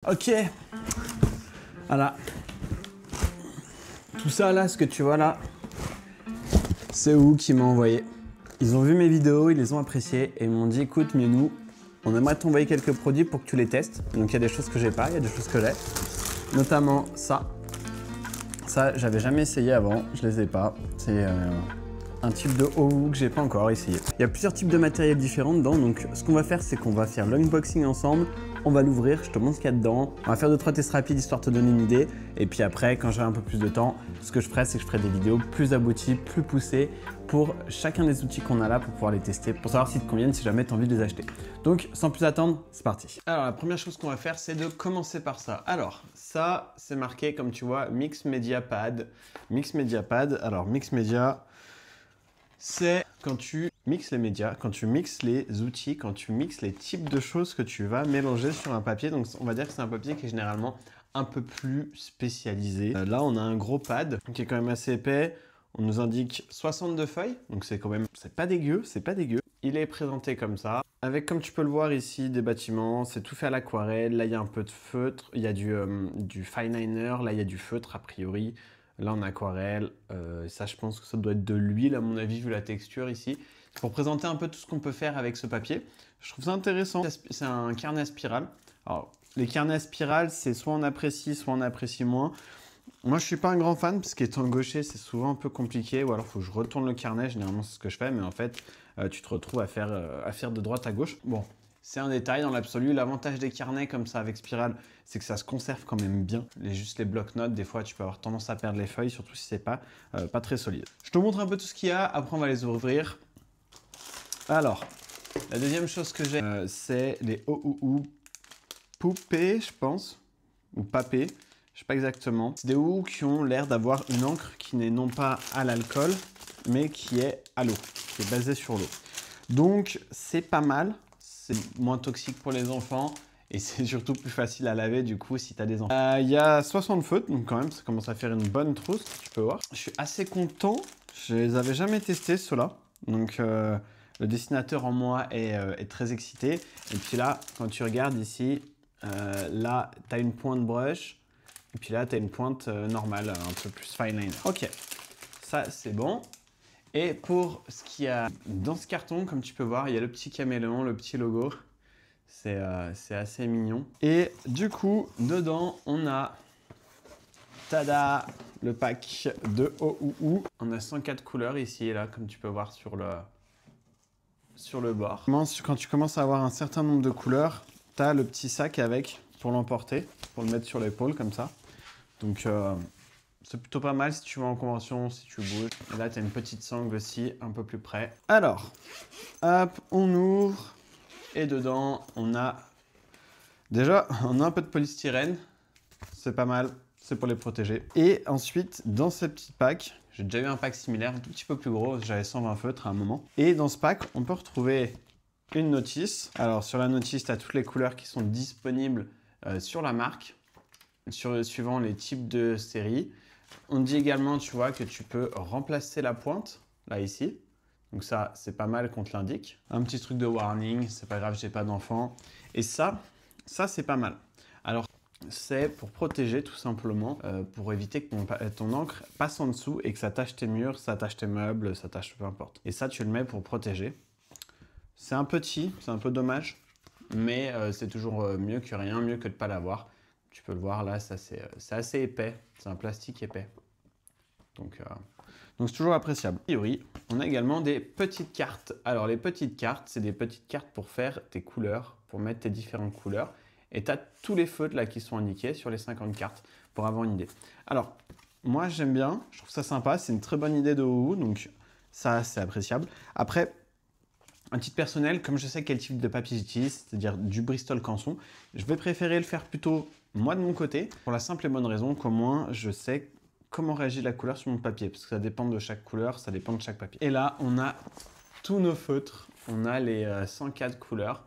Ok, voilà. Tout ça là, ce que tu vois là, c'est où qui m'a envoyé. Ils ont vu mes vidéos, ils les ont appréciées et ils m'ont dit écoute Mianou, on aimerait t'envoyer quelques produits pour que tu les testes. Donc il y a des choses que j'ai pas, il y a des choses que j'ai. Notamment ça. Ça, j'avais jamais essayé avant, je les ai pas. C'est un type de OU que j'ai pas encore essayé. Il y a plusieurs types de matériel différents dedans, donc ce qu'on va faire, c'est qu'on va faire l'unboxing ensemble. On va l'ouvrir, je te montre ce qu'il y a dedans. On va faire 2-3 tests rapides histoire de te donner une idée. Et puis après, quand j'aurai un peu plus de temps, ce que je ferai, c'est que je ferai des vidéos plus abouties, plus poussées pour chacun des outils qu'on a là pour pouvoir les tester, pour savoir s'ils te conviennent, si jamais tu as envie de les acheter. Donc, sans plus attendre, c'est parti. Alors, la première chose qu'on va faire, c'est de commencer par ça. Alors, ça, c'est marqué, comme tu vois, Mix Media Pad. Mix Media Pad. Alors, Mix Media, c'est quand tu mixes les médias, quand tu mixes les outils, quand tu mixes les types de choses que tu vas mélanger sur un papier. Donc on va dire que c'est un papier qui est généralement un peu plus spécialisé. Là on a un gros pad qui est quand même assez épais. On nous indique 62 feuilles, donc c'est quand même, c'est pas dégueu, c'est pas dégueu. Il est présenté comme ça, avec comme tu peux le voir ici des bâtiments, c'est tout fait à l'aquarelle. Là il y a un peu de feutre, il y a du fine liner, là il y a du feutre a priori. Là en aquarelle, ça je pense que ça doit être de l'huile à mon avis vu la texture ici. Pour présenter un peu tout ce qu'on peut faire avec ce papier, je trouve ça intéressant. C'est un carnet à spirale. Alors les carnets à spirale, c'est soit on apprécie moins. Moi je suis pas un grand fan parce qu'étant gaucher c'est souvent un peu compliqué ou alors il faut que je retourne le carnet, généralement c'est ce que je fais, mais en fait tu te retrouves à faire de droite à gauche. Bon, c'est un détail dans l'absolu. L'avantage des carnets comme ça avec spirale, c'est que ça se conserve quand même bien. Juste les blocs-notes, des fois tu peux avoir tendance à perdre les feuilles, surtout si c'est pas très solide. Je te montre un peu tout ce qu'il y a, après on va les ouvrir. Alors, la deuxième chose que j'ai, c'est les OUU poupées, je pense, ou papé, je sais pas exactement. C'est des OUU qui ont l'air d'avoir une encre qui n'est non pas à l'alcool, mais qui est à l'eau, qui est basée sur l'eau. Donc, c'est pas mal. C'est moins toxique pour les enfants et c'est surtout plus facile à laver du coup si tu as des enfants. Il y a 60 feutres, donc quand même ça commence à faire une bonne trousse, tu peux voir. Je suis assez content, je les avais jamais testés ceux-là, donc le dessinateur en moi est très excité. Et puis là, quand tu regardes ici, là tu as une pointe brush et puis là tu as une pointe normale, un peu plus fine liner. Ok, ça c'est bon. Et pour ce qu'il y a dans ce carton, comme tu peux voir, il y a le petit caméléon, le petit logo. C'est assez mignon. Et du coup, dedans, on a, tada, le pack de OUU. On a 104 couleurs ici et là, comme tu peux voir sur le bord. Quand tu commences à avoir un certain nombre de couleurs, tu as le petit sac avec pour l'emporter, pour le mettre sur l'épaule comme ça. Donc, c'est plutôt pas mal si tu vas en convention, si tu bouges. Et là, tu as une petite sangle aussi, un peu plus près. Alors, hop, on ouvre. Et dedans, on a un peu de polystyrène. C'est pas mal, c'est pour les protéger. Et ensuite, dans ce petit pack, j'ai déjà eu un pack similaire, un tout petit peu plus gros. J'avais 120 feutres à un moment. Et dans ce pack, on peut retrouver une notice. Alors, sur la notice, tu as toutes les couleurs qui sont disponibles sur la marque, suivant les types de séries. On dit également, tu vois, que tu peux remplacer la pointe, là, ici. Donc ça, c'est pas mal qu'on te l'indique. Un petit truc de warning, c'est pas grave, j'ai pas d'enfant. Et ça c'est pas mal. Alors, c'est pour protéger tout simplement, pour éviter que ton encre passe en dessous et que ça tache tes murs, ça tache tes meubles, ça tache peu importe. Et ça, tu le mets pour protéger. C'est un petit, c'est un peu dommage, mais c'est toujours mieux que rien, mieux que de pas l'avoir. Tu peux le voir là, ça c'est assez épais, c'est un plastique épais. Donc c'est toujours appréciable. A priori, on a également des petites cartes. Alors les petites cartes, c'est des petites cartes pour faire tes couleurs, pour mettre tes différentes couleurs. Et tu as tous les feutres là qui sont indiqués sur les 50 cartes pour avoir une idée. Alors, moi j'aime bien, je trouve ça sympa, c'est une très bonne idée de OU, donc ça c'est appréciable. Après, un titre personnel, comme je sais quel type de papier j'utilise, c'est-à-dire du Bristol Canson, je vais préférer le faire plutôt moi de mon côté, pour la simple et bonne raison qu'au moins je sais comment réagit la couleur sur mon papier, parce que ça dépend de chaque couleur, ça dépend de chaque papier. Et là, on a tous nos feutres, on a les 104 couleurs.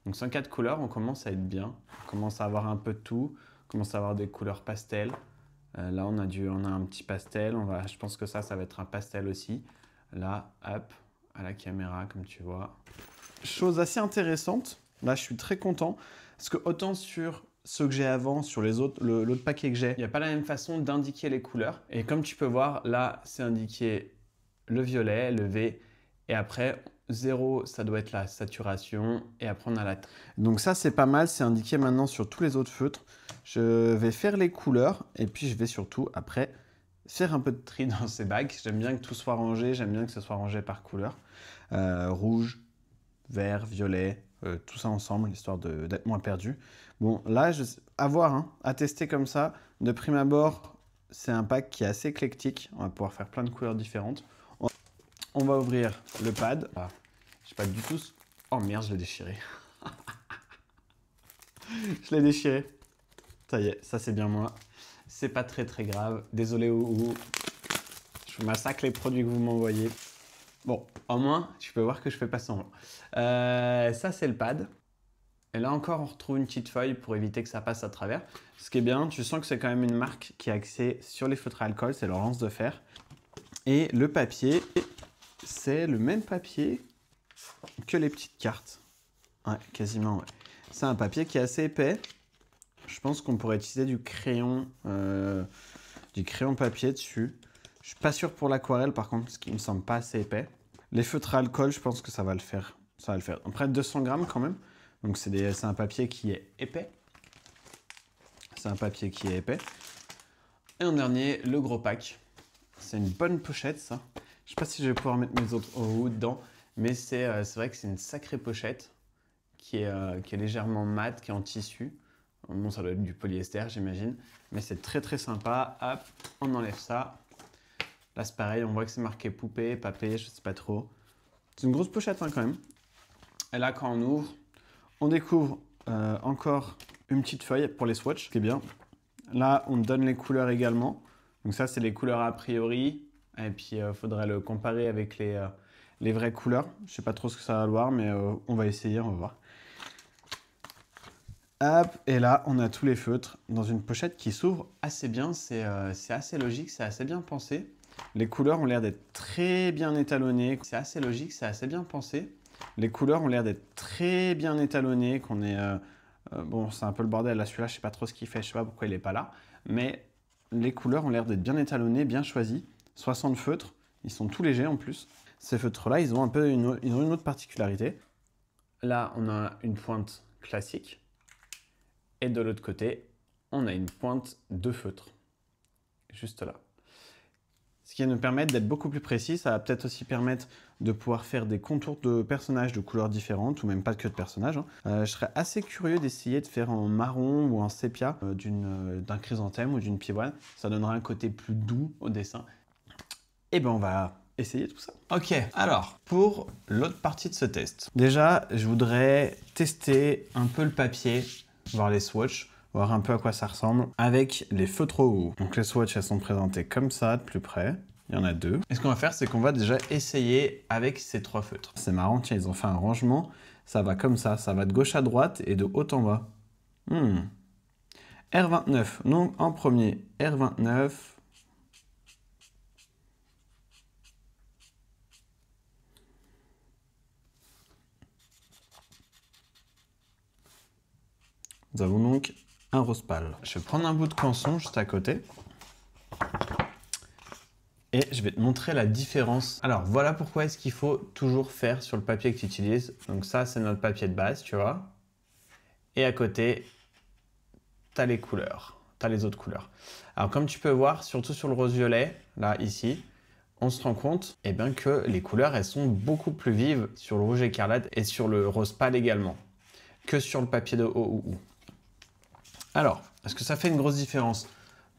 Donc 104 couleurs, on commence à être bien, on commence à avoir un peu de tout, on commence à avoir des couleurs pastel. Là, on a un petit pastel, je pense que ça va être un pastel aussi. Là, hop, à la caméra, comme tu vois. Chose assez intéressante, là, je suis très content, parce que autant sur ceux que j'ai avant, sur les autres, l'autre paquet que j'ai, il n'y a pas la même façon d'indiquer les couleurs. Et comme tu peux voir, là, c'est indiqué le violet, le V, et après, 0, ça doit être la saturation, et après, on a la... Donc ça, c'est pas mal, c'est indiqué maintenant sur tous les autres feutres. Je vais faire les couleurs, et puis je vais surtout, après, faire un peu de tri dans ces bacs. J'aime bien que tout soit rangé, j'aime bien que ce soit rangé par couleur. Rouge, vert, violet, tout ça ensemble, histoire d'être moins perdu. Bon, là, à voir, hein, à tester comme ça. De prime abord, c'est un pack qui est assez éclectique. On va pouvoir faire plein de couleurs différentes. On va ouvrir le pad. Ah, je sais pas du tout... Oh merde, je l'ai déchiré. Je l'ai déchiré. Ça y est, ça c'est bien moi. C'est pas très grave. Désolé, je massacre les produits que vous m'envoyez. Bon, au moins, tu peux voir que je fais pas semblant. Ça, c'est le pad. Et là encore, on retrouve une petite feuille pour éviter que ça passe à travers. Ce qui est bien, tu sens que c'est quand même une marque qui est axée sur les feutres à alcool, c'est leur lance de fer. Et le papier, c'est le même papier que les petites cartes. Ouais, quasiment, ouais. C'est un papier qui est assez épais. Je pense qu'on pourrait utiliser du crayon papier dessus. Je suis pas sûr pour l'aquarelle par contre, parce qu'il me semble pas assez épais. Les feutres à alcool, je pense que ça va le faire. Ça va le faire. Après 200 grammes quand même. Donc c'est un papier qui est épais. C'est un papier qui est épais. Et en dernier, le gros pack. C'est une bonne pochette ça. Je sais pas si je vais pouvoir mettre mes autres OOU dedans, mais c'est vrai que c'est une sacrée pochette qui est légèrement mate, qui est en tissu. Bon, ça doit être du polyester, j'imagine. Mais c'est très sympa. Hop, on enlève ça. Là, c'est pareil, on voit que c'est marqué poupée, papé, je sais pas trop. C'est une grosse pochette hein, quand même. Et là, quand on ouvre, on découvre encore une petite feuille pour les swatchs, ce qui est bien. Là, on donne les couleurs également. Donc ça, c'est les couleurs a priori. Et puis, il faudrait le comparer avec les vraies couleurs. Je sais pas trop ce que ça va valoir, mais on va essayer, on va voir. Hop, et là, on a tous les feutres dans une pochette qui s'ouvre assez bien. C'est assez logique, c'est assez bien pensé. Les couleurs ont l'air d'être très bien étalonnées. C'est assez logique, c'est assez bien pensé. Les couleurs ont l'air d'être très bien étalonnées. Qu'on est, bon, c'est un peu le bordel. Là, celui-là, je sais pas trop ce qu'il fait. Je sais pas pourquoi il est pas là. Mais les couleurs ont l'air d'être bien étalonnées, bien choisies. 60 feutres. Ils sont tout légers en plus. Ces feutres-là, ils ont un peu une autre particularité. Là, on a une pointe classique. Et de l'autre côté, on a une pointe de feutre, juste là. Ce qui va nous permettre d'être beaucoup plus précis. Ça va peut-être aussi permettre de pouvoir faire des contours de personnages de couleurs différentes, ou même pas que de personnages. Je serais assez curieux d'essayer de faire en marron ou en sépia d'un chrysanthème ou d'une pivoine. Ça donnera un côté plus doux au dessin. Et ben on va essayer tout ça. Ok, alors, pour l'autre partie de ce test. Déjà, je voudrais tester un peu le papier, voir les swatchs, voir un peu à quoi ça ressemble avec les feutres OOU. Donc les swatchs, elles sont présentées comme ça, de plus près. Il y en a deux. Et ce qu'on va faire, c'est qu'on va déjà essayer avec ces trois feutres. C'est marrant, tiens, ils ont fait un rangement. Ça va comme ça va de gauche à droite et de haut en bas. R29, donc en premier, R29. Nous avons donc un rose pâle. Je vais prendre un bout de canson juste à côté. Et je vais te montrer la différence. Alors, voilà pourquoi est-ce qu'il faut toujours faire sur le papier que tu utilises. Donc ça, c'est notre papier de base, tu vois. Et à côté, tu as les couleurs. Tu as les autres couleurs. Alors, comme tu peux voir, surtout sur le rose-violet, là, ici, on se rend compte que les couleurs, elles sont beaucoup plus vives sur le rouge écarlate et sur le rose pâle également que sur le papier de OOU. Alors, est-ce que ça fait une grosse différence?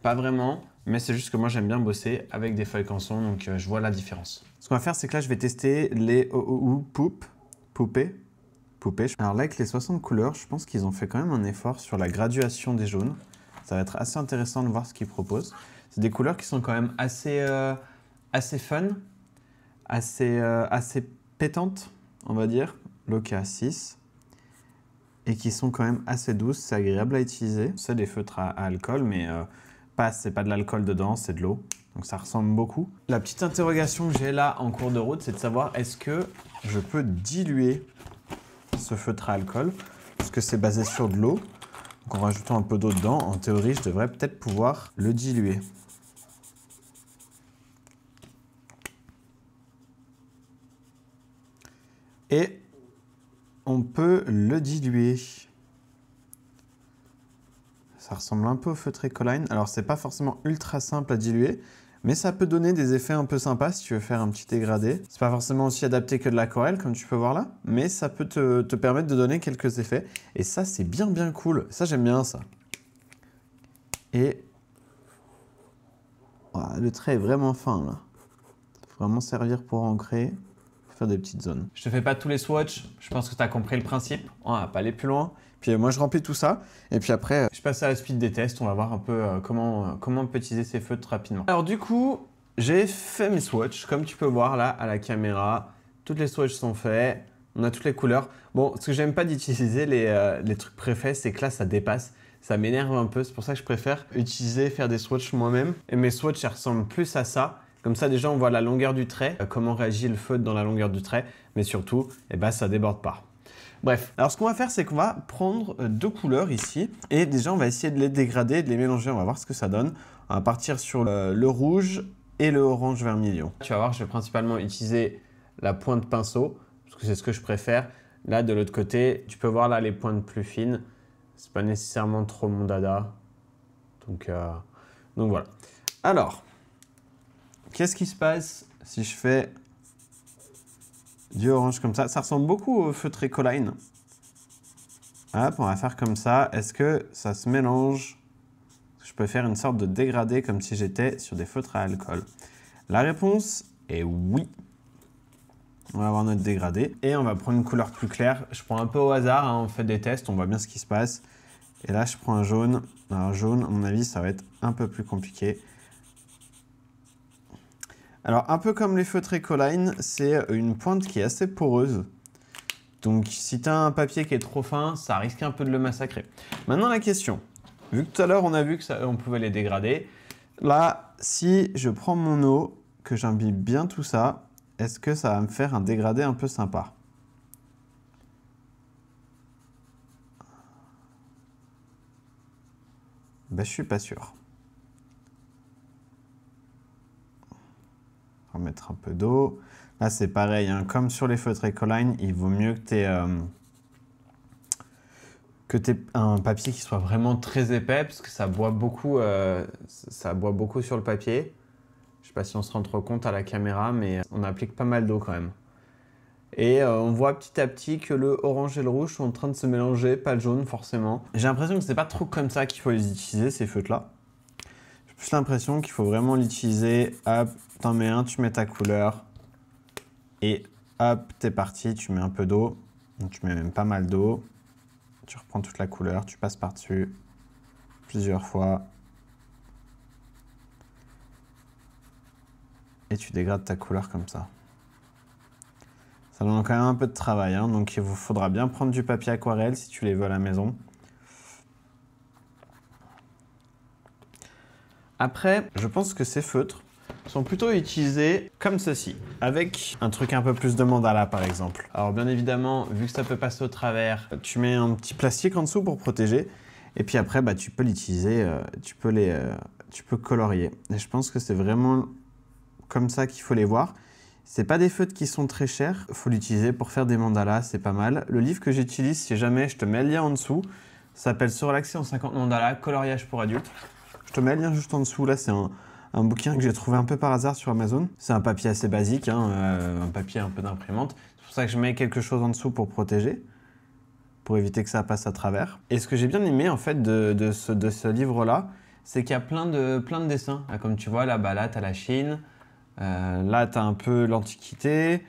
Pas vraiment, mais c'est juste que moi j'aime bien bosser avec des feuilles canson, donc je vois la différence. Ce qu'on va faire, c'est que là je vais tester les OOU poupée. Alors là, avec les 60 couleurs, je pense qu'ils ont fait quand même un effort sur la graduation des jaunes. Ça va être assez intéressant de voir ce qu'ils proposent. C'est des couleurs qui sont quand même assez fun, assez pétantes, on va dire. L'Oka 6. Et qui sont quand même assez douces, c'est agréable à utiliser. C'est des feutres à alcool, mais c'est pas de l'alcool dedans, c'est de l'eau. Donc ça ressemble beaucoup. La petite interrogation que j'ai là en cours de route, c'est de savoir est-ce que je peux diluer ce feutre à alcool, parce que c'est basé sur de l'eau. Donc en rajoutant un peu d'eau dedans, en théorie, je devrais peut-être pouvoir le diluer. Et on peut le diluer. Ça ressemble un peu au feutre Ecoline. Alors, c'est pas forcément ultra simple à diluer, mais ça peut donner des effets un peu sympas si tu veux faire un petit dégradé. C'est pas forcément aussi adapté que de l'aquarelle, comme tu peux voir là, mais ça peut te permettre de donner quelques effets. Et ça, c'est bien cool. Ça, j'aime bien ça. Et voilà, le trait est vraiment fin là. Ça peut vraiment servir pour ancrer, pour faire des petites zones. Je te fais pas tous les swatchs, je pense que tu as compris le principe. On va pas aller plus loin. Puis moi, je remplis tout ça. Et puis après, je passe à la speed des tests. On va voir un peu comment on peut utiliser ces feutres rapidement. Alors du coup, j'ai fait mes swatchs. Comme tu peux voir là à la caméra, toutes les swatchs sont faits. On a toutes les couleurs. Bon, ce que j'aime pas d'utiliser les trucs préfaits, c'est que là, ça dépasse. Ça m'énerve un peu. C'est pour ça que je préfère faire des swatchs moi-même. Et mes swatchs, elles ressemblent plus à ça. Comme ça, déjà, on voit la longueur du trait, comment réagit le feutre dans la longueur du trait. Mais surtout, eh ben, ça déborde pas. Bref, alors ce qu'on va faire, c'est qu'on va prendre deux couleurs ici et déjà on va essayer de les dégrader, de les mélanger, on va voir ce que ça donne. On va partir sur le rouge et le orange vermillon. Tu vas voir, je vais principalement utiliser la pointe pinceau parce que c'est ce que je préfère. Là, de l'autre côté, tu peux voir là les pointes plus fines. C'est pas nécessairement trop mon dada. Donc voilà. Alors, qu'est-ce qui se passe si je fais du orange comme ça? Ça ressemble beaucoup au feutre Ecoline. Hop, on va faire comme ça. Est-ce que ça se mélange? Je peux faire une sorte de dégradé comme si j'étais sur des feutres à alcool. La réponse est oui. On va avoir notre dégradé. Et on va prendre une couleur plus claire. Je prends un peu au hasard, hein, on fait des tests, on voit bien ce qui se passe. Et là, je prends un jaune. Alors jaune, à mon avis, ça va être un peu plus compliqué. Alors, un peu comme les feutres Ecoline, c'est une pointe qui est assez poreuse. Donc, si tu as un papier qui est trop fin, ça risque un peu de le massacrer. Maintenant, la question. Vu que tout à l'heure, on a vu qu'on pouvait les dégrader. Là, si je prends mon eau, que j'imbibe bien tout ça, est-ce que ça va me faire un dégradé un peu sympa? Ben, je suis pas sûr. On va mettre un peu d'eau. Là, c'est pareil, hein, comme sur les feutres Ecoline, il vaut mieux que tu aies un papier qui soit vraiment très épais parce que ça boit beaucoup sur le papier. Je ne sais pas si on se rend trop compte à la caméra, mais on applique pas mal d'eau quand même. Et on voit petit à petit que le orange et le rouge sont en train de se mélanger, pas le jaune forcément. J'ai l'impression que c'est pas trop comme ça qu'il faut les utiliser, ces feutres-là. J'ai plus l'impression qu'il faut vraiment l'utiliser. Hop, t'en mets un, tu mets ta couleur. Et hop, t'es parti, tu mets un peu d'eau. Tu mets même pas mal d'eau. Tu reprends toute la couleur, tu passes par-dessus plusieurs fois. Et tu dégrades ta couleur comme ça. Ça demande quand même un peu de travail, hein, donc il vous faudra bien prendre du papier aquarelle si tu les veux à la maison. Après, je pense que ces feutres sont plutôt utilisés comme ceci, avec un truc un peu plus de mandala par exemple. Alors bien évidemment, vu que ça peut passer au travers, tu mets un petit plastique en dessous pour protéger. Et puis après, bah, tu peux l'utiliser, tu peux colorier. Et je pense que c'est vraiment comme ça qu'il faut les voir. C'est pas des feutres qui sont très chers, il faut l'utiliser pour faire des mandalas, c'est pas mal. Le livre que j'utilise, si jamais, je te mets le lien en dessous, ça s'appelle Se relaxer en 50 mandalas, coloriage pour adultes. Je te mets le lien juste en dessous, là c'est un bouquin que j'ai trouvé un peu par hasard sur Amazon. C'est un papier assez basique, hein, un papier un peu d'imprimante. C'est pour ça que je mets quelque chose en dessous pour protéger, pour éviter que ça passe à travers. Et ce que j'ai bien aimé en fait de ce livre-là, c'est qu'il y a plein de dessins. Comme tu vois, là, là tu as la Chine. Là, tu as un peu l'Antiquité.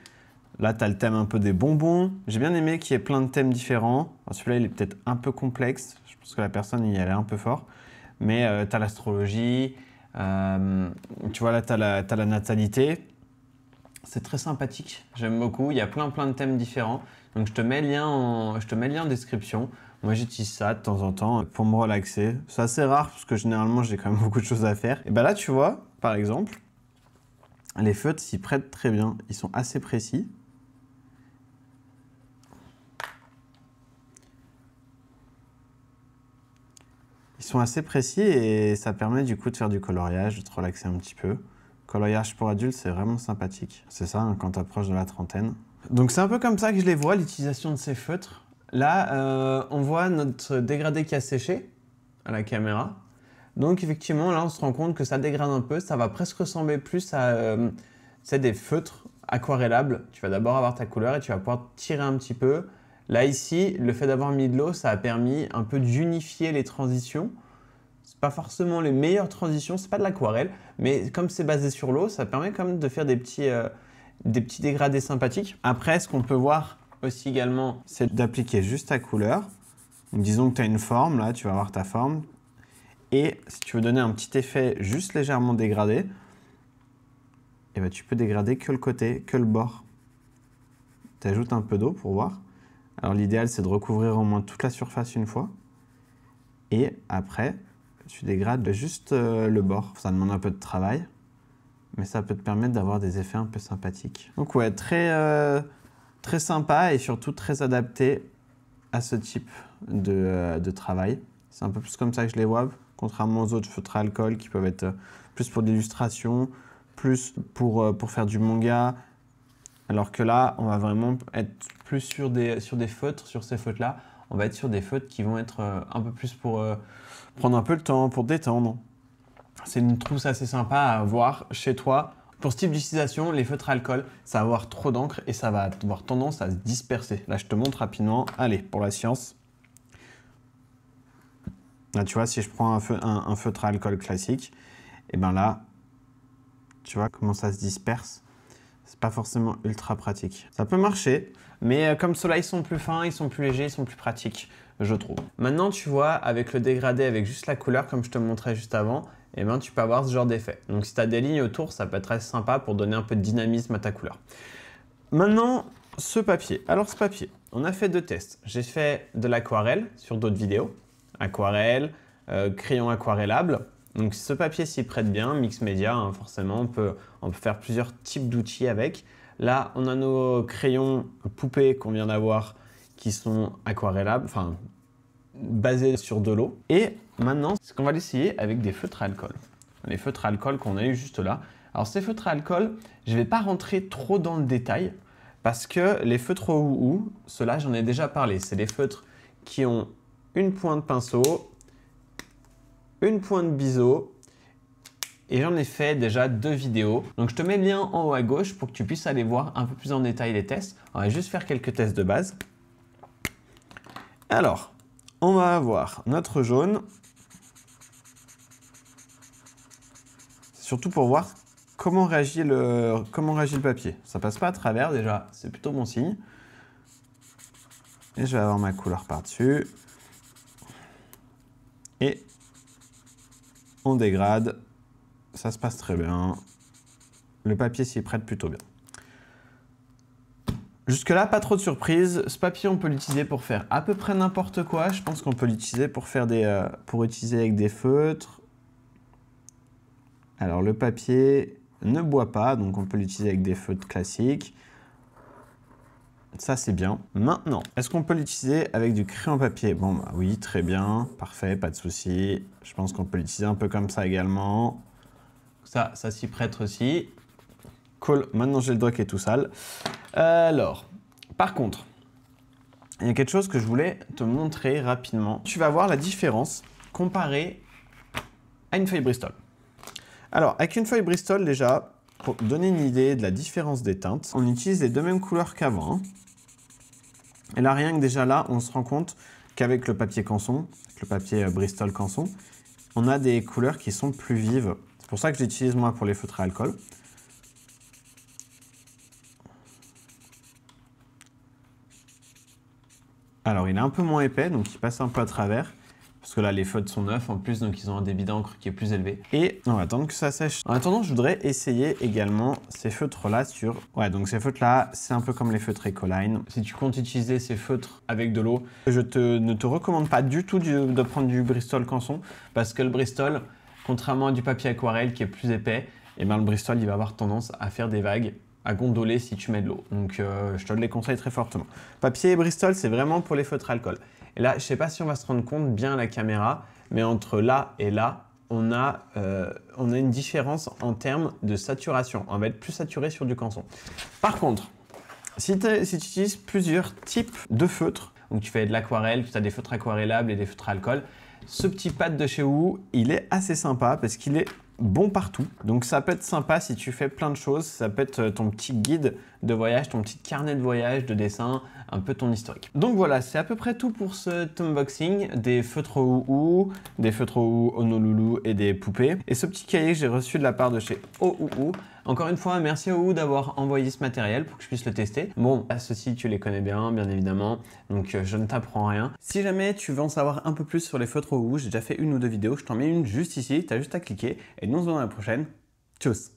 Là, tu as le thème un peu des bonbons. J'ai bien aimé qu'il y ait plein de thèmes différents. Celui-là, il est peut-être un peu complexe. Je pense que la personne y allait un peu fort. Mais tu as l'astrologie. Tu vois, là, tu as la natalité. C'est très sympathique. J'aime beaucoup. Il y a plein de thèmes différents. Donc, je te mets le lien en description. Moi, j'utilise ça de temps en temps pour me relaxer. C'est assez rare parce que généralement, j'ai quand même beaucoup de choses à faire. Et bien là, tu vois, par exemple, les feutres s'y prêtent très bien, ils sont assez précis. sont assez précis et ça permet du coup de faire du coloriage, de te relaxer un petit peu. Coloriage pour adultes, c'est vraiment sympathique. C'est ça, hein, quand tu approches de la trentaine. Donc c'est un peu comme ça que je les vois, l'utilisation de ces feutres. Là, on voit notre dégradé qui a séché à la caméra. Donc effectivement, là, on se rend compte que ça dégrade un peu. Ça va presque ressembler plus à des feutres aquarellables. Tu vas d'abord avoir ta couleur et tu vas pouvoir tirer un petit peu. Là, ici, le fait d'avoir mis de l'eau, ça a permis un peu d'unifier les transitions. C'est pas forcément les meilleures transitions, c'est pas de l'aquarelle, mais comme c'est basé sur l'eau, ça permet quand même de faire des petits dégradés sympathiques. Après, ce qu'on peut voir aussi également, c'est d'appliquer juste ta couleur. Donc, disons que tu as une forme, là, tu vas avoir ta forme. Et si tu veux donner un petit effet juste légèrement dégradé, eh ben, tu peux dégrader que le côté, que le bord. Tu ajoutes un peu d'eau pour voir. Alors l'idéal, c'est de recouvrir au moins toute la surface une fois. Et après, tu dégrades juste le bord. Ça demande un peu de travail, mais ça peut te permettre d'avoir des effets un peu sympathiques. Donc ouais, très sympa et surtout très adapté à ce type de travail. C'est un peu plus comme ça que je les vois, contrairement aux autres feutres à alcool qui peuvent être plus pour l'illustration, plus pour faire du manga. Alors que là, on va vraiment être plus sur des feutres, sur ces feutres-là. On va être sur des feutres qui vont être un peu plus pour prendre un peu le temps, pour détendre. C'est une trousse assez sympa à avoir chez toi. Pour ce type d'utilisation, les feutres à alcool, ça va avoir trop d'encre et ça va avoir tendance à se disperser. Là, je te montre rapidement. Allez, pour la science. Là, tu vois, si je prends un feutre à alcool classique, et bien là, tu vois comment ça se disperse. C'est pas forcément ultra pratique. Ça peut marcher, mais comme ceux-là, ils sont plus fins, ils sont plus légers, ils sont plus pratiques, je trouve. Maintenant, tu vois, avec le dégradé, avec juste la couleur, comme je te montrais juste avant, eh ben, tu peux avoir ce genre d'effet. Donc, si tu as des lignes autour, ça peut être très sympa pour donner un peu de dynamisme à ta couleur. Maintenant, ce papier. Alors, ce papier, on a fait 2 tests. J'ai fait de l'aquarelle sur d'autres vidéos. Aquarelle, crayon aquarellable. Donc ce papier s'y prête bien, mix média, hein, forcément, on peut faire plusieurs types d'outils avec. Là, on a nos crayons poupées qu'on vient d'avoir qui sont aquarellables, enfin basés sur de l'eau. Et maintenant, c'est qu'on va l'essayer avec des feutres à alcool. Les feutres à alcool qu'on a eu juste là. Alors ces feutres à alcool, je ne vais pas rentrer trop dans le détail parce que les feutres au hou-hou, ceux-là, j'en ai déjà parlé. C'est des feutres qui ont une pointe pinceau, une pointe biseau et j'en ai fait déjà 2 vidéos. Donc je te mets le lien en haut à gauche pour que tu puisses aller voir un peu plus en détail les tests. On va juste faire quelques tests de base. Alors, on va avoir notre jaune. Surtout pour voir comment réagit le papier. Ça passe pas à travers déjà, c'est plutôt bon signe. Et je vais avoir ma couleur par-dessus. Et on dégrade, ça se passe très bien. Le papier s'y prête plutôt bien. Jusque-là, pas trop de surprises. Ce papier, on peut l'utiliser pour faire à peu près n'importe quoi. Je pense qu'on peut l'utiliser pour faire pour utiliser avec des feutres. Alors, le papier ne boit pas, donc on peut l'utiliser avec des feutres classiques. Ça, c'est bien. Maintenant, est-ce qu'on peut l'utiliser avec du crayon papier? Bon, bah oui, très bien, parfait, pas de souci. Je pense qu'on peut l'utiliser un peu comme ça également. Ça s'y prête aussi. Cool, maintenant j'ai le doigt qui est tout sale. Alors, par contre, il y a quelque chose que je voulais te montrer rapidement. Tu vas voir la différence comparée à une feuille Bristol. Alors, avec une feuille Bristol, déjà, pour donner une idée de la différence des teintes, on utilise les 2 mêmes couleurs qu'avant. Et là, rien que déjà là, on se rend compte qu'avec le papier Canson, le papier Bristol Canson, on a des couleurs qui sont plus vives. C'est pour ça que j'utilise moi pour les feutres à alcool. Alors, il est un peu moins épais, donc il passe un peu à travers. Parce que là, les feutres sont neufs en plus, donc ils ont un débit d'encre qui est plus élevé. Et on va attendre que ça sèche. En attendant, je voudrais essayer également ces feutres-là sur... Ouais, donc ces feutres-là, c'est un peu comme les feutres Ecoline. Si tu comptes utiliser ces feutres avec de l'eau, je ne te recommande pas du tout de prendre du Bristol Canson, parce que le Bristol, contrairement à du papier aquarelle qui est plus épais, et ben le Bristol, il va avoir tendance à faire des vagues, à gondoler si tu mets de l'eau. Donc, je te le déconseille très fortement. Papier Bristol, c'est vraiment pour les feutres alcool. Et là, je sais pas si on va se rendre compte bien à la caméra, mais entre là et là, on a une différence en termes de saturation. On va être plus saturé sur du canson. Par contre, si tu utilises plusieurs types de feutres, donc tu fais de l'aquarelle, tu as des feutres aquarellables et des feutres à alcool, ce petit pad de chez Ohuhu, il est assez sympa parce qu'il est bon partout. Donc ça peut être sympa si tu fais plein de choses. Ça peut être ton petit guide de voyage, ton petit carnet de voyage, de dessin, un peu ton historique. Donc voilà, c'est à peu près tout pour cet unboxing des feutres Ohuhu, des feutres Ohuhu Honolulu et des poupées. Et ce petit cahier que j'ai reçu de la part de chez Ohuhu. Encore une fois, merci Ohuhu d'avoir envoyé ce matériel pour que je puisse le tester. Bon, ceux-ci, tu les connais bien évidemment, donc je ne t'apprends rien. Si jamais tu veux en savoir un peu plus sur les feutres Ohuhu, j'ai déjà fait une ou deux vidéos, je t'en mets une juste ici, tu as juste à cliquer. Et nous on se voit dans la prochaine. Tchuss!